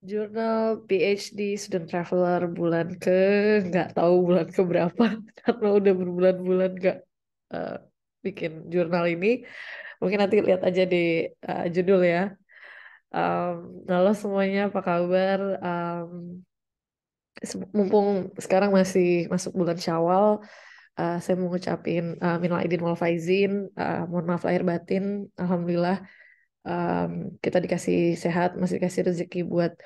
Jurnal PhD Student Traveler bulan ke nggak tahu bulan ke berapa karena udah berbulan-bulan nggak eh, bikin jurnal ini. Mungkin nanti lihat aja di judul ya. Halo semuanya, apa kabar? Mumpung sekarang masih masuk bulan Syawal, saya mau ngucapin minal aidin wal faizin, mohon maaf lahir batin. Alhamdulillah um, kita dikasih sehat, masih dikasih rezeki buat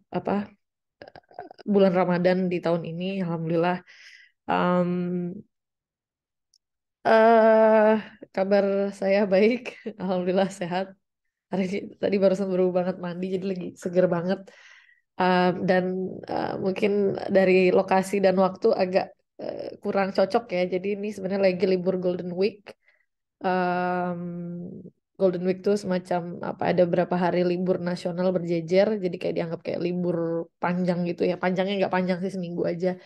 apa bulan Ramadan di tahun ini, alhamdulillah. Um, eh Kabar saya baik, alhamdulillah sehat. Hari ini tadi baru banget mandi, jadi lagi seger banget. Dan mungkin dari lokasi dan waktu agak kurang cocok ya. Jadi ini sebenarnya lagi libur Golden Week. um, Golden Week tuh semacam apa ada berapa hari libur nasional berjejer jadi kayak dianggap kayak libur panjang gitu ya, panjangnya nggak panjang sih, seminggu aja.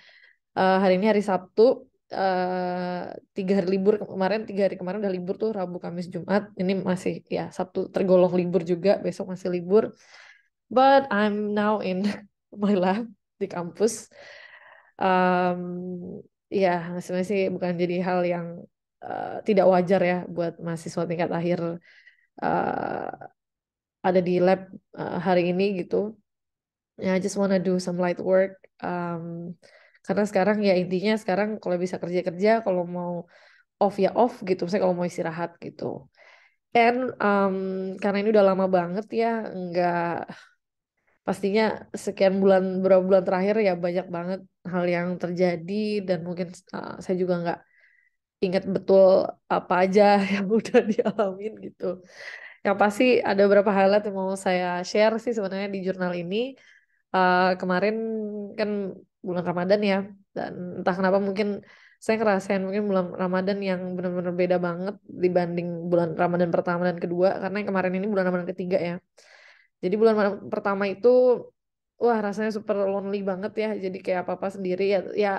Hari ini hari Sabtu, 3 hari libur kemarin, 3 hari kemarin udah libur tuh, Rabu Kamis Jumat, ini masih ya Sabtu tergolong libur juga, besok masih libur, but I'm now in my lab di kampus. um, ya sebenarnya sih bukan jadi hal yang tidak wajar ya buat mahasiswa tingkat akhir uh, ada di lab hari ini gitu. Ya, I just wanna do some light work. Karena sekarang ya intinya sekarang kalau bisa kerja kerja, kalau mau off ya off gitu. Saya kalau mau istirahat gitu. And karena ini udah lama banget ya, nggak pastinya sekian bulan beberapa bulan terakhir ya banyak banget hal yang terjadi dan mungkin saya juga nggak ingat betul apa aja yang udah dialamin gitu. Yang pasti ada beberapa highlight yang mau saya share sih sebenarnya di jurnal ini. Kemarin kan bulan Ramadan ya, dan entah kenapa mungkin saya ngerasain mungkin bulan Ramadan yang benar-benar beda banget dibanding bulan Ramadan pertama dan kedua, karena yang kemarin ini bulan Ramadan ketiga ya. Jadi bulan pertama itu wah rasanya super lonely banget ya. Jadi kayak apa-apa sendiri ya. Ya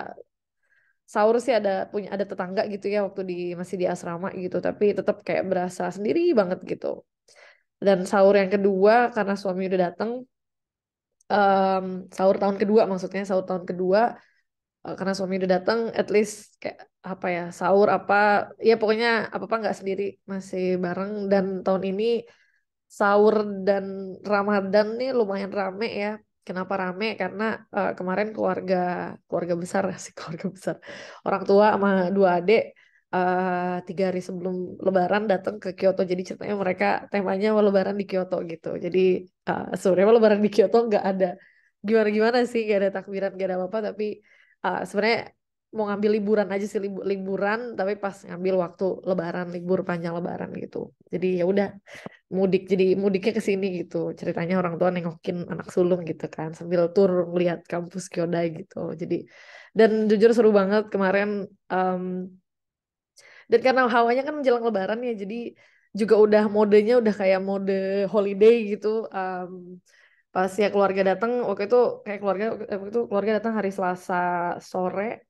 sahur sih ada tetangga gitu ya waktu masih di asrama gitu, tapi tetap kayak berasa sendiri banget gitu. Dan sahur yang kedua karena suami udah datang, em, sahur tahun kedua maksudnya sahur tahun kedua, karena suami udah datang, at least kayak apa ya, sahur apa ya pokoknya apa apa nggak sendiri, masih bareng. Dan tahun ini sahur dan Ramadan nih lumayan rame ya. Kenapa rame? Karena kemarin keluarga keluarga besar sih, keluarga besar, orang tua sama 2 adik, 3 hari sebelum Lebaran datang ke Kyoto. Jadi ceritanya mereka temanya mau Lebaran di Kyoto gitu. Jadi sebenarnya Lebaran di Kyoto nggak ada gimana-gimana sih, nggak ada takbiran, nggak ada apa-apa. Tapi sebenarnya mau ngambil liburan aja sih, liburan. Tapi pas ngambil waktu Lebaran, libur panjang Lebaran gitu. Jadi ya udah mudik, jadi mudiknya ke sini gitu, ceritanya orang tua nengokin anak sulung gitu kan sambil tur ngeliat kampus Kyodai gitu. Jadi dan jujur seru banget kemarin. em, dan karena hawanya kan menjelang Lebaran ya, jadi juga udah modenya udah kayak mode holiday gitu. Pas ya keluarga datang waktu itu, kayak keluarga waktu itu keluarga datang hari Selasa sore.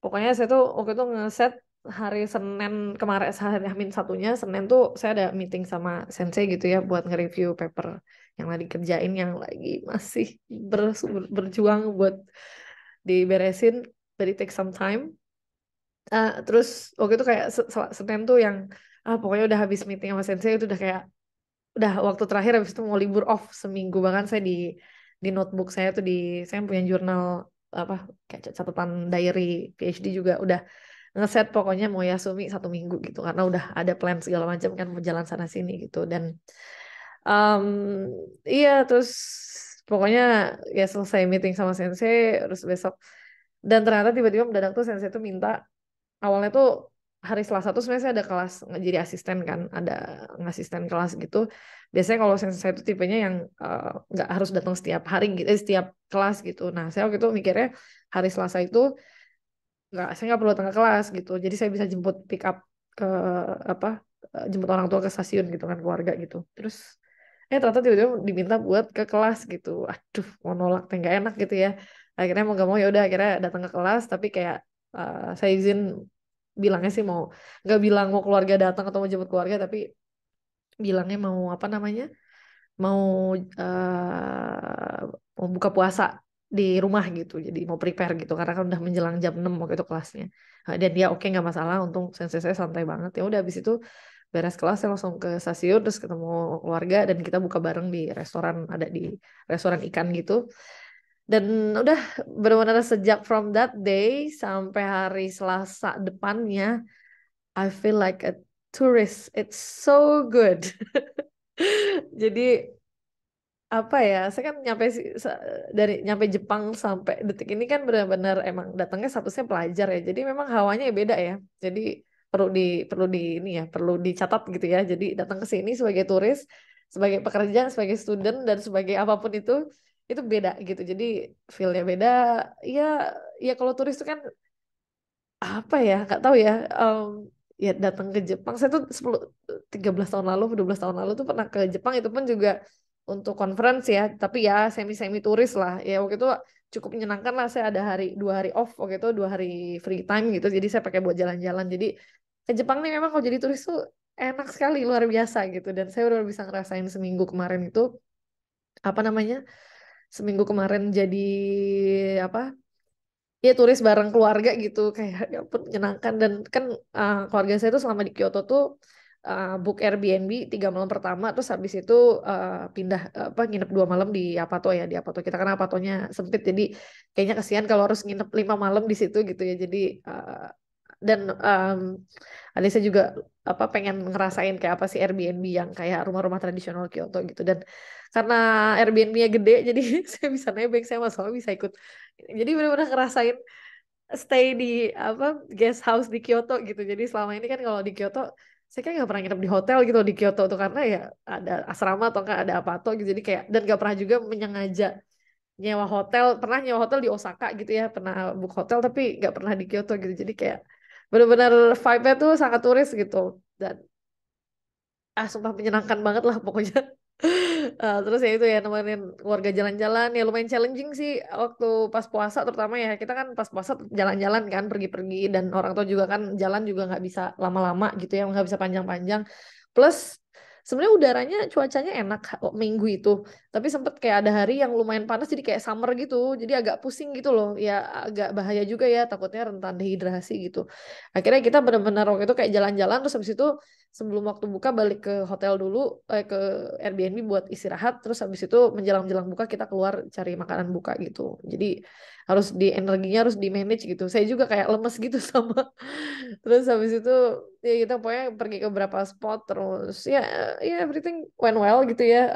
Pokoknya saya tuh waktu itu ngeset hari Senin kemarin, hari Hamin satunya, Senin tuh saya ada meeting sama sensei gitu ya buat nge-review paper yang lagi kerjain, yang lagi masih berjuang buat diberesin, but it takes some time. Terus waktu itu kayak Senin tuh yang pokoknya udah habis meeting sama sensei itu udah kayak udah waktu terakhir, habis itu mau libur off seminggu. Bahkan saya di notebook saya tuh, saya punya jurnal apa kayak catatan diary PhD juga udah ngeset pokoknya mau Yasumi 1 minggu gitu, karena udah ada plan segala macam kan mau jalan sana sini gitu. Dan um, iya terus pokoknya ya selesai meeting sama sensei terus besok, dan ternyata tiba-tiba mendadak tuh sensei tuh minta, awalnya tuh hari Selasa tuh sebenarnya saya ada kelas jadi asisten kan, ada ngasisten kelas gitu. Biasanya kalau saya itu tipenya yang nggak harus datang setiap hari gitu, setiap kelas gitu. Nah saya waktu itu mikirnya hari Selasa itu nggak, saya nggak perlu datang ke kelas gitu. Jadi saya bisa jemput pick up ke apa, jemput orang tua ke stasiun gitu kan, keluarga gitu. Terus ternyata tiba-tiba diminta buat ke kelas gitu. Aduh, mau nolak tuh nggak enak gitu ya. Akhirnya mau gak mau ya udah akhirnya datang ke kelas, tapi kayak saya izin, bilangnya sih mau, nggak bilang mau keluarga datang atau mau jemput keluarga, tapi bilangnya mau apa namanya, mau mau buka puasa di rumah gitu. Jadi mau prepare gitu karena kan udah menjelang jam 6 waktu itu kelasnya. Dan dia oke nggak masalah, untung sensei saya santai banget. Ya udah habis itu beres kelas saya langsung ke stasiun terus ketemu keluarga dan kita buka bareng di restoran, ada di restoran ikan gitu. Dan udah benar-benar sejak from that day sampai hari Selasa depannya I feel like a tourist. It's so good. Jadi apa ya, saya kan dari nyampe Jepang sampai detik ini kan benar-benar emang datangnya statusnya pelajar ya, jadi memang hawanya ya beda ya, jadi perlu di ini ya, perlu dicatat gitu ya, jadi datang ke sini sebagai turis, sebagai pekerja, sebagai student dan sebagai apapun itu beda gitu, jadi feel-nya beda ya. Ya kalau turis itu kan apa ya, nggak tahu ya, ya datang ke Jepang saya tuh 13 tahun lalu 12 tahun lalu tuh pernah ke Jepang, itu pun juga untuk conference ya, tapi ya semi turis lah ya. Waktu itu cukup menyenangkan lah, saya ada 2 hari off waktu itu, 2 hari free time gitu, jadi saya pakai buat jalan-jalan. Jadi ke Jepang nih memang kalau jadi turis tuh enak sekali, luar biasa gitu, dan saya udah bisa ngerasain seminggu kemarin itu apa namanya, seminggu kemarin jadi apa ya, turis bareng keluarga gitu, kayak ya ampun menyenangkan. Dan kan keluarga saya tuh selama di Kyoto tuh book Airbnb 3 malam pertama, terus habis itu pindah apa nginep 2 malam di Apato ya, di Apato kita karena Apatonya sempit, jadi kayaknya kasihan kalau harus nginep 5 malam di situ gitu ya. Jadi dan ada saya juga apa pengen ngerasain kayak apa sih Airbnb yang kayak rumah-rumah tradisional Kyoto gitu. Dan karena Airbnb-nya gede jadi saya bisa nebeng, saya masalah bisa ikut, jadi benar-benar ngerasain stay di apa guest house di Kyoto gitu. Jadi selama ini kan kalau di Kyoto saya kan nggak pernah nginep di hotel gitu di Kyoto tuh, karena ya ada asrama atau enggak ada apa tuh gitu. Jadi kayak dan nggak pernah juga menyengaja nyewa hotel. Pernah nyewa hotel di Osaka gitu ya, pernah book hotel tapi nggak pernah di Kyoto gitu. Jadi kayak benar-benar vibe-nya tuh sangat turis gitu. Dan sumpah menyenangkan banget lah pokoknya. Terus ya itu ya nemenin keluarga jalan-jalan ya, lumayan challenging sih waktu pas puasa terutama ya, kita kan pas puasa jalan-jalan kan, pergi-pergi, dan orang tua juga kan jalan juga nggak bisa lama-lama gitu ya, nggak bisa panjang-panjang. Plus sebenarnya udaranya cuacanya enak minggu itu, tapi sempet kayak ada hari yang lumayan panas jadi kayak summer gitu, jadi agak pusing gitu loh ya, agak bahaya juga ya, takutnya rentan dehidrasi gitu. Akhirnya kita benar-benar waktu itu kayak jalan-jalan, terus habis itu sebelum waktu buka balik ke hotel dulu, ke Airbnb buat istirahat, terus habis itu menjelang-jelang buka kita keluar cari makanan buka gitu. Jadi harus di energinya harus di manage gitu. Saya juga kayak lemes gitu sama. Terus habis itu ya kita pokoknya pergi ke beberapa spot, terus ya ya everything went well gitu ya.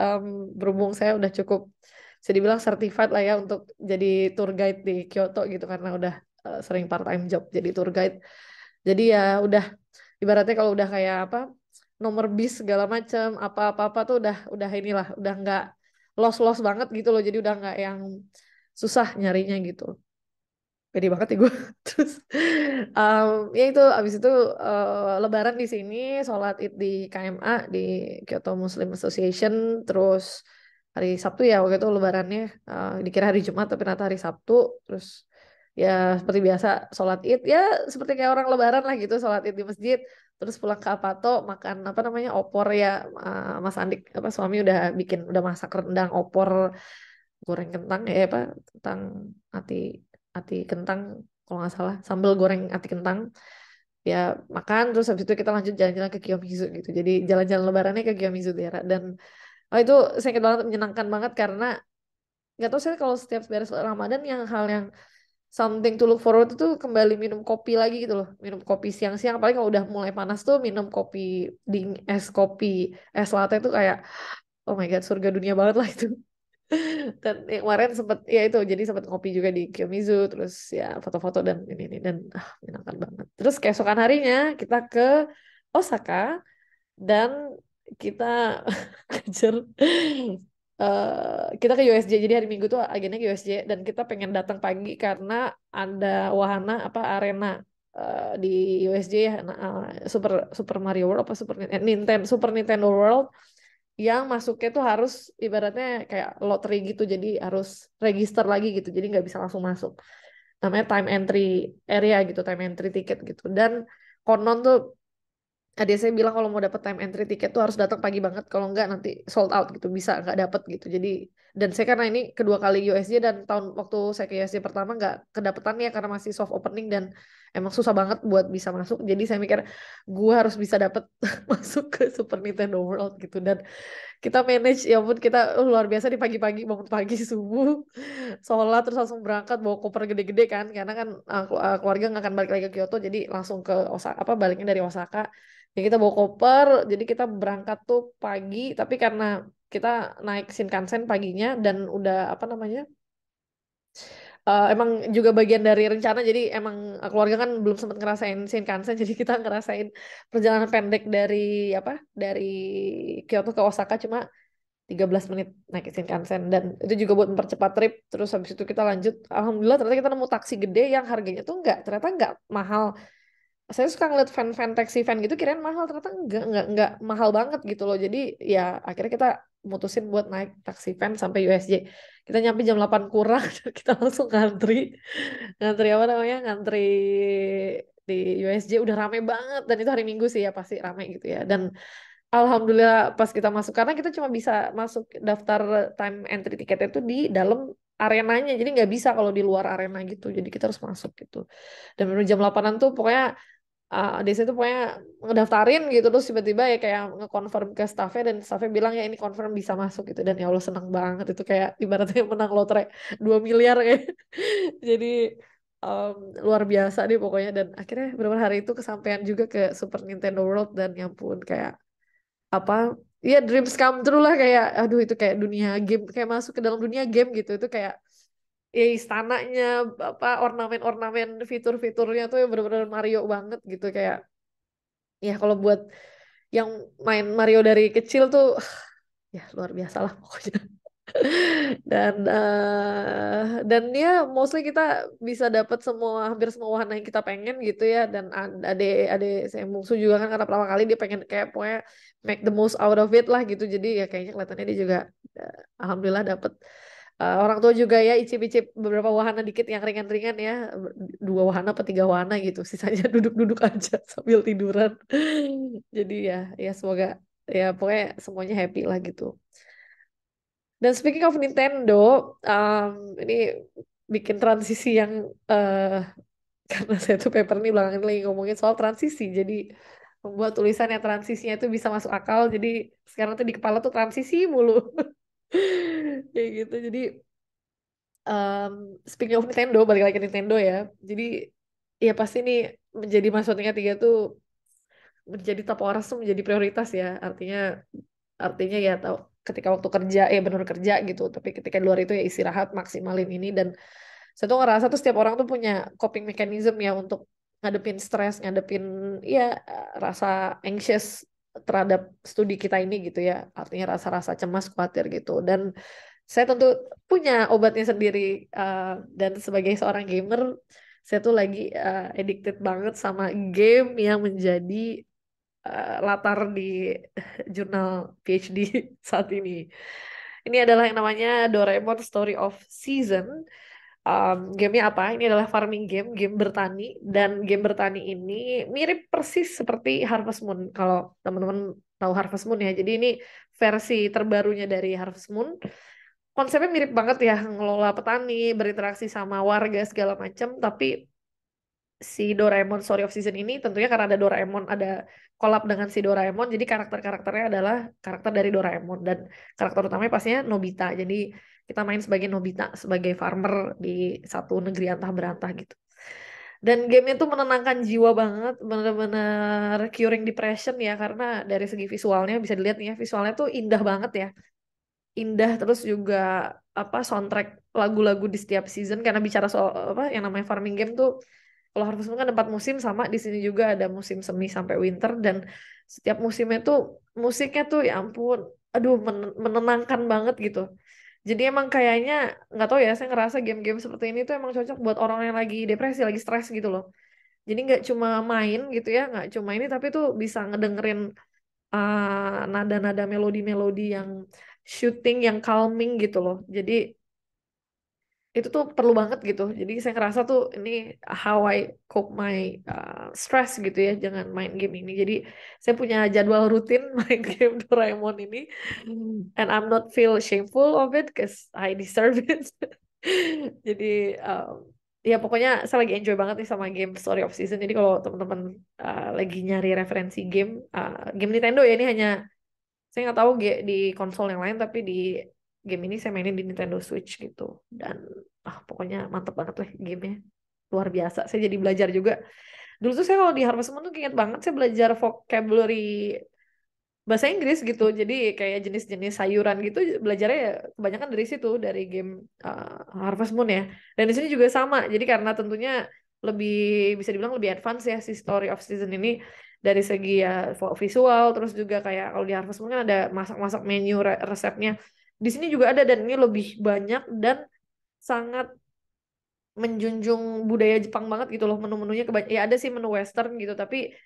Berhubung saya udah cukup bisa dibilang certified lah ya untuk jadi tour guide di Kyoto gitu, karena udah sering part time job jadi tour guide. Jadi ya udah ibaratnya kalau udah kayak apa nomor bis segala macam apa-apa tuh udah inilah, udah nggak los banget gitu loh, jadi udah nggak yang susah nyarinya gitu. Pede banget ya gue. Terus ya itu abis itu Lebaran di sini, sholat Id di KMA di Kyoto Muslim Association, terus hari Sabtu ya waktu itu Lebarannya dikira hari Jumat tapi ternyata hari Sabtu. Terus ya seperti biasa sholat Id ya seperti kayak orang Lebaran lah gitu, sholat Id di masjid, terus pulang ke Apato makan apa namanya opor ya. Mas Andik apa suami udah masak rendang opor goreng kentang ya apa, kentang ati ati kentang kalau nggak salah, sambal goreng ati kentang ya. Makan terus habis itu kita lanjut jalan-jalan ke Kiyomizu gitu, jadi jalan-jalan lebarannya ke Kiyomizu daerah. Dan itu saya ingat banget, menyenangkan banget karena nggak tahu, saya kalau setiap beres Ramadan yang hal yang something to look forward itu kembali minum kopi lagi gitu loh, minum kopi siang-siang, apalagi kalau udah mulai panas tuh minum kopi ding es kopi es latte itu kayak oh my god, surga dunia banget lah itu. Dan yang kemarin sempat ya itu, jadi sempat ngopi juga di Kiyomizu, terus ya foto-foto dan ini dan menyenangkan banget. Terus keesokan harinya kita ke Osaka dan kita kejar kita ke USJ. Jadi hari Minggu tuh agennya ke USJ dan kita pengen datang pagi karena ada wahana apa arena di USJ ya, Super Super Mario World apa Super Nintendo World, yang masuknya tuh harus ibaratnya kayak lottery gitu, jadi harus register lagi gitu, jadi nggak bisa langsung masuk, namanya time entry area gitu, time entry ticket gitu. Dan konon tuh adik saya bilang kalau mau dapat time entry tiket tuh harus datang pagi banget, kalau enggak nanti sold out gitu, bisa nggak dapat gitu. Jadi dan saya karena ini kedua kali USJ, dan tahun waktu saya ke USJ pertama nggak kedapetan ya karena masih soft opening dan emang susah banget buat bisa masuk. Jadi saya mikir gua harus bisa dapet masuk ke Super Nintendo World gitu. Dan kita manage, ya ampun kita luar biasa di pagi-pagi, bangun pagi subuh, sholat terus langsung berangkat bawa koper gede-gede kan, karena kan keluarga nggak akan balik lagi ke Kyoto, jadi langsung ke Osaka, apa baliknya dari Osaka. Ya kita bawa koper, jadi kita berangkat tuh pagi, tapi karena kita naik Shinkansen paginya dan udah apa namanya, emang juga bagian dari rencana, jadi emang keluarga kan belum sempat ngerasain Shinkansen, jadi kita ngerasain perjalanan pendek dari apa, dari Kyoto ke Osaka cuma 13 menit naik Shinkansen, dan itu juga buat mempercepat trip. Terus habis itu kita lanjut, alhamdulillah ternyata kita nemu taksi gede yang harganya tuh ternyata nggak mahal. Saya suka ngeliat fan taxi fan gitu, kirain mahal, ternyata enggak mahal banget gitu loh. Jadi ya akhirnya kita mutusin buat naik taksi van sampai USJ. Kita nyampe jam 8 kurang dan kita langsung ngantri. Ngantri apa namanya? Ngantri di USJ udah rame banget, dan itu hari Minggu sih ya pasti rame gitu ya. Dan alhamdulillah pas kita masuk, karena kita cuma bisa masuk daftar time entry tiketnya itu di dalam arenanya, jadi nggak bisa kalau di luar arena gitu, jadi kita harus masuk gitu. Dan baru jam 8-an tuh pokoknya di situ pokoknya ngedaftarin gitu, terus tiba-tiba ya kayak nge-confirm ke staffnya, dan staffnya bilang ya ini confirm bisa masuk gitu. Dan ya Allah seneng banget, itu kayak ibaratnya menang lotre 2 miliar kayak. Jadi um, luar biasa deh pokoknya. Dan akhirnya beberapa hari itu kesampaian juga ke Super Nintendo World, dan ya ampun kayak apa ya, dreams come true lah, kayak aduh itu kayak dunia game, kayak masuk ke dalam dunia game gitu. Itu kayak ya istananya, apa ornamen-ornamen, fitur-fiturnya tuh ya bener-bener Mario banget gitu. Kayak ya kalau buat yang main Mario dari kecil tuh ya luar biasa lah pokoknya. Dan ya mostly kita bisa dapat semua, hampir semua wahana yang kita pengen gitu ya. Dan ade saya bungsu juga kan karena pertama kali dia pengen kayak pokoknya make the most out of it lah gitu. Jadi ya kayaknya kelihatannya dia juga alhamdulillah dapet. Orang tua juga ya icip-icip beberapa wahana dikit yang ringan-ringan ya, 2 wahana atau 3 wahana gitu, sisanya duduk-duduk aja sambil tiduran. Jadi ya semoga ya pokoknya semuanya happy lah gitu. Dan speaking of Nintendo, ini bikin transisi yang karena saya tuh paper nih belakangan ini lagi ngomongin soal transisi, jadi membuat tulisan yang transisinya itu bisa masuk akal. Jadi sekarang tuh di kepala tuh transisi mulu, kayak gitu. Jadi um, speaking of Nintendo, balik lagi ke Nintendo ya. Jadi ya pasti nih menjadi Mas Tingkat 3 tuh menjadi top orang tuh menjadi prioritas ya. Artinya ya tahu ketika waktu kerja ya benar kerja gitu, tapi ketika di luar itu ya istirahat, maksimalin ini. Dan saya tuh ngerasa tuh setiap orang tuh punya coping mechanism ya untuk ngadepin stres, ngadepin ya rasa anxious terhadap studi kita ini gitu ya, artinya rasa-rasa cemas, khawatir gitu. Dan saya tentu punya obatnya sendiri. Dan sebagai seorang gamer, saya tuh lagi addicted banget sama game yang menjadi latar di jurnal PhD saat ini. Ini adalah yang namanya Doraemon Story of Season. Gamenya apa? Ini adalah farming game, game bertani. Dan game bertani ini mirip persis seperti Harvest Moon. Kalau teman-teman tahu Harvest Moon ya. Jadi ini versi terbarunya dari Harvest Moon. Konsepnya mirip banget ya, ngelola petani, berinteraksi sama warga segala macam. Tapi si Doraemon Story of Season ini tentunya karena ada Doraemon, ada collab dengan si Doraemon, jadi karakter-karakternya adalah karakter dari Doraemon, dan karakter utamanya pastinya Nobita. Jadi kita main sebagai Nobita, sebagai farmer di satu negeri antah berantah gitu. Dan game itu menenangkan jiwa banget, bener-bener curing depression ya, karena dari segi visualnya bisa dilihat nih ya, visualnya tuh indah banget ya, indah. Terus juga apa, soundtrack lagu-lagu di setiap season, karena bicara soal apa yang namanya farming game tuh, kalau Harvest Moon kan ada 4 musim, sama di sini juga ada musim semi sampai winter. Dan setiap musimnya tuh musiknya tuh ya ampun, aduh menenangkan banget gitu. Jadi emang kayaknya nggak tahu ya, saya ngerasa game-game seperti ini tuh emang cocok buat orang yang lagi depresi, lagi stres gitu loh. Jadi nggak cuma main gitu ya, nggak cuma ini, tapi tuh bisa ngedengerin nada-nada melodi-melodi yang shooting, yang calming gitu loh. Jadi itu tuh perlu banget gitu. Jadi saya ngerasa tuh ini how I cope my stress gitu ya, jangan main game ini. Jadi saya punya jadwal rutin main game Doraemon ini, and I'm not feel shameful of it, cause I deserve it. Jadi ya pokoknya saya lagi enjoy banget nih sama game Story of Season. Jadi kalau teman-teman lagi nyari referensi game, game Nintendo ya, ini hanya saya nggak tahu di konsol yang lain, tapi di game ini saya mainin di Nintendo Switch gitu. Dan pokoknya mantep banget lah gamenya. Luar biasa. Saya jadi belajar juga. Dulu tuh saya kalau di Harvest Moon tuh ingat banget saya belajar vocabulary bahasa Inggris gitu. Jadi kayak jenis-jenis sayuran gitu belajarnya ya kebanyakan dari situ, dari game Harvest Moon ya. Dan di sini juga sama. Jadi karena tentunya lebih bisa dibilang lebih advance ya si Story of Season ini dari segi ya visual, terus juga kayak kalau di Harvest Moon kan ada masak-masak menu resepnya. Di sini juga ada, dan ini lebih banyak dan sangat menjunjung budaya Jepang banget gitu loh. Menu-menunya ya ada sih menu western gitu, tapi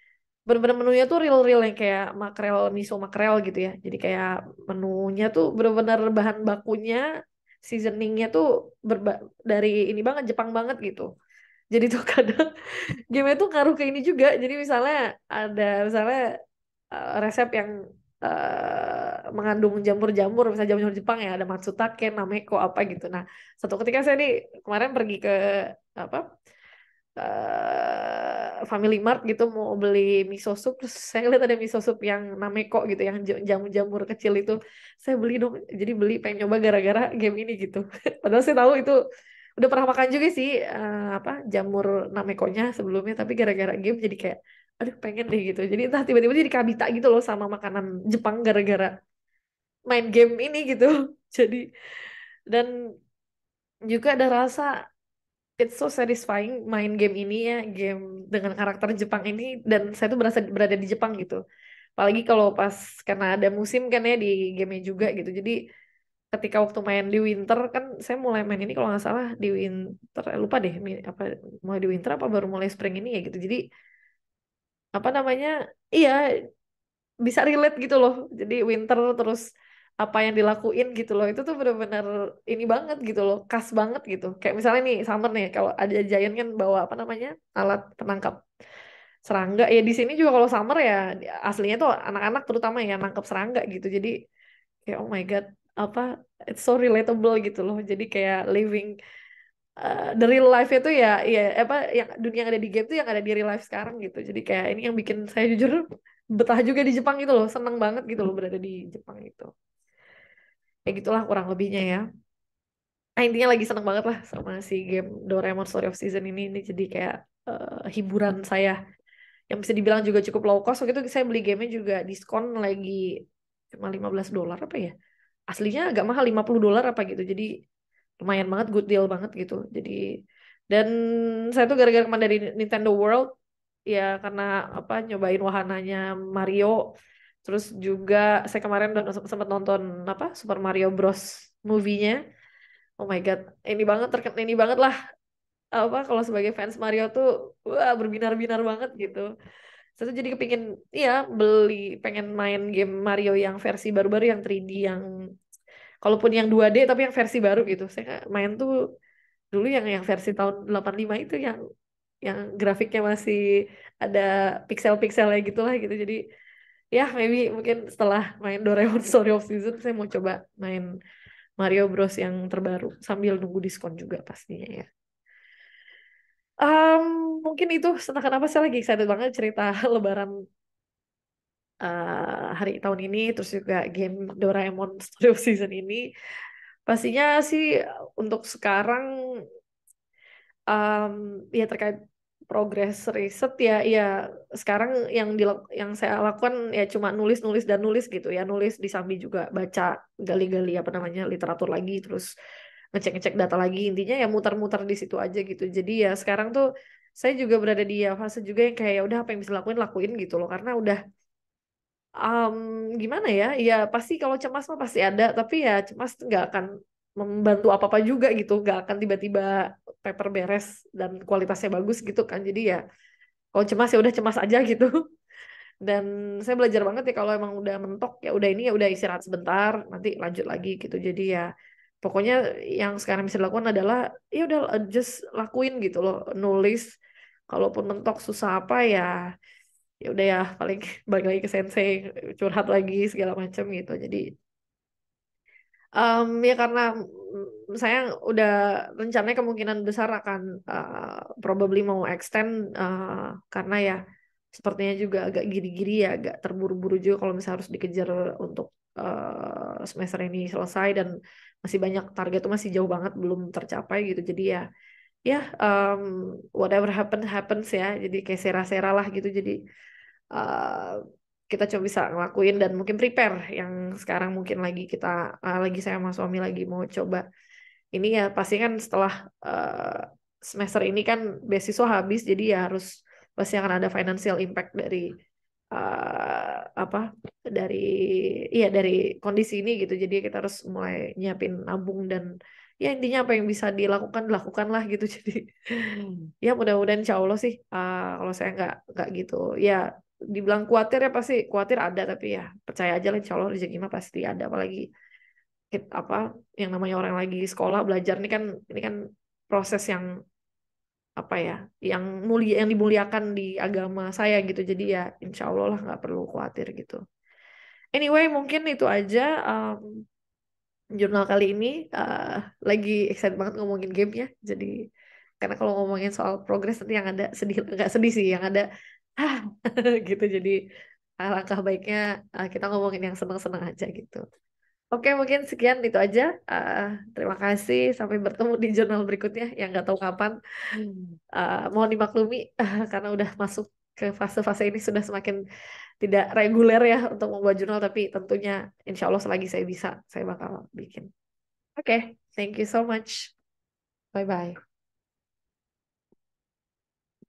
bener-bener menunya tuh real-real yang kayak makrel, miso makrel gitu ya. Jadi kayak menunya tuh bener-bener bahan bakunya, seasoningnya tuh dari ini banget, Jepang banget gitu. Jadi tuh kadang game itu ngaruh ke ini juga. Jadi misalnya ada resep yang mengandung jamur-jamur, misalnya jamur Jepang ya, ada matsutake, nameko apa gitu. Nah, satu ketika saya nih kemarin pergi ke apa Family Mart gitu mau beli miso soup, terus saya lihat ada miso soup yang nameko gitu, yang jamur-jamur kecil itu. Saya beli dong, jadi beli pengen nyoba gara-gara game ini gitu. Padahal saya tahu itu udah pernah makan juga sih jamur namekonya sebelumnya, tapi gara-gara game jadi kayak aduh pengen deh gitu. Jadi entah tiba-tiba jadi kabita gitu loh sama makanan Jepang gara-gara main game ini gitu. Jadi dan juga ada rasa it's so satisfying main game ini ya, game dengan karakter Jepang ini, dan saya tuh berasa berada di Jepang gitu. Apalagi kalau pas karena ada musim kan ya di gamenya juga gitu. Jadi ketika waktu main di winter kan saya mulai main ini kalau nggak salah di winter, lupa deh apa mulai di winter apa baru mulai spring ini ya gitu. Jadi apa namanya? Iya, bisa relate gitu loh. Jadi winter terus apa yang dilakuin gitu loh. Itu tuh bener-bener ini banget gitu loh. Khas banget gitu. Kayak misalnya nih summer nih kalau ada Giant kan bawa apa namanya? Alat penangkap serangga. Ya di sini juga kalau summer ya aslinya tuh anak-anak terutama ya nangkap serangga gitu. Jadi kayak oh my God, apa it's so relatable gitu loh. Jadi kayak living the real life itu ya ya apa yang dunia yang ada di game itu yang ada di real life sekarang gitu. Jadi kayak ini yang bikin saya jujur betah juga di Jepang gitu loh, seneng banget gitu loh berada di Jepang itu. Kayak gitulah kurang lebihnya ya. Intinya lagi seneng banget lah sama si game Doraemon Story of Season ini jadi kayak hiburan saya yang bisa dibilang juga cukup low cost. Waktu itu saya beli gamenya juga diskon lagi cuma $15 apa ya, aslinya agak mahal $50 apa gitu. Jadi lumayan banget, good deal banget gitu. Jadi dan saya tuh gara-gara kemarin dari Nintendo World ya, karena apa nyobain wahananya Mario, terus juga saya kemarin sempat nonton apa Super Mario Bros movie-nya. Oh my God, ini banget ini banget lah apa kalau sebagai fans Mario tuh wah berbinar-binar banget gitu. Saya tuh jadi kepingin iya beli, pengen main game Mario yang versi baru-baru yang 3D, yang kalaupun yang 2D tapi yang versi baru gitu. Saya main tuh dulu yang versi tahun 85 itu yang grafiknya masih ada pixel-pixelnya gitu lah gitu. Jadi ya maybe mungkin setelah main Doraemon Story of Season saya mau coba main Mario Bros yang terbaru sambil nunggu diskon juga pastinya ya. Em, Mungkin itu tentang kenapa saya lagi excited banget cerita Lebaran hari tahun ini, terus juga game Doraemon Story of Season ini. Pastinya sih untuk sekarang um, ya terkait progres riset ya ya sekarang yang saya lakukan ya cuma nulis-nulis dan nulis gitu ya, nulis disambi juga baca, gali-gali apa namanya literatur lagi, terus ngecek-ngecek data lagi, intinya ya muter-muter di situ aja gitu. Jadi ya sekarang tuh saya juga berada di ya fase juga yang kayak ya udah apa yang bisa lakuin lakuin gitu loh, karena udah um, gimana ya ya pasti kalau cemas mah pasti ada, tapi ya cemas nggak akan membantu apa-apa juga gitu, nggak akan tiba-tiba paper beres dan kualitasnya bagus gitu kan. Jadi ya kalau cemas ya udah cemas aja gitu. Dan saya belajar banget ya kalau emang udah mentok ya udah ini ya udah istirahat sebentar nanti lanjut lagi gitu. Jadi ya pokoknya yang sekarang bisa dilakukan adalah ya udah just lakuin gitu loh, nulis. Kalaupun mentok susah apa ya, ya udah ya paling balik lagi ke sensei, curhat lagi segala macam gitu. Jadi ya karena saya udah rencananya kemungkinan besar akan probably mau extend, karena ya sepertinya juga agak giri-giri ya, agak terburu-buru juga kalau misalnya harus dikejar untuk semester ini selesai, dan masih banyak target tuh masih jauh banget belum tercapai gitu. Jadi ya ya whatever happens ya. Jadi kayak sera-sera lah gitu. Jadi uh, kita coba bisa ngelakuin dan mungkin prepare yang sekarang mungkin lagi kita lagi saya sama suami lagi mau coba ini ya. Pasti kan setelah semester ini kan beasiswa habis, jadi ya harus pasti akan ada financial impact dari apa dari iya dari kondisi ini gitu. Jadi kita harus mulai nyiapin nabung dan ya intinya apa yang bisa dilakukan lah gitu. Jadi ya mudah-mudahan insya Allah sih, kalau saya nggak gitu ya, dibilang khawatir ya pasti khawatir ada, tapi ya percaya aja lah insya Allah rezeki mah pasti ada. Apalagi apa yang namanya orang lagi sekolah belajar ini kan proses yang apa ya, yang mulia, yang dimuliakan di agama saya gitu. Jadi ya insya Allah lah nggak perlu khawatir gitu. Anyway, mungkin itu aja jurnal kali ini. eh, Lagi excited banget ngomongin game ya. Jadi karena kalau ngomongin soal progress nanti yang ada sedih, nggak sedih sih, yang ada ah gitu. Jadi alangkah baiknya kita ngomongin yang seneng-seneng aja gitu. Oke, mungkin sekian itu aja. Eh, Terima kasih. Sampai bertemu di jurnal berikutnya yang nggak tahu kapan. Mohon dimaklumi karena udah masuk ke fase-fase ini sudah semakin tidak reguler ya untuk membuat jurnal. Tapi tentunya insya Allah selagi saya bisa, saya bakal bikin. Oke, thank you so much. Bye-bye.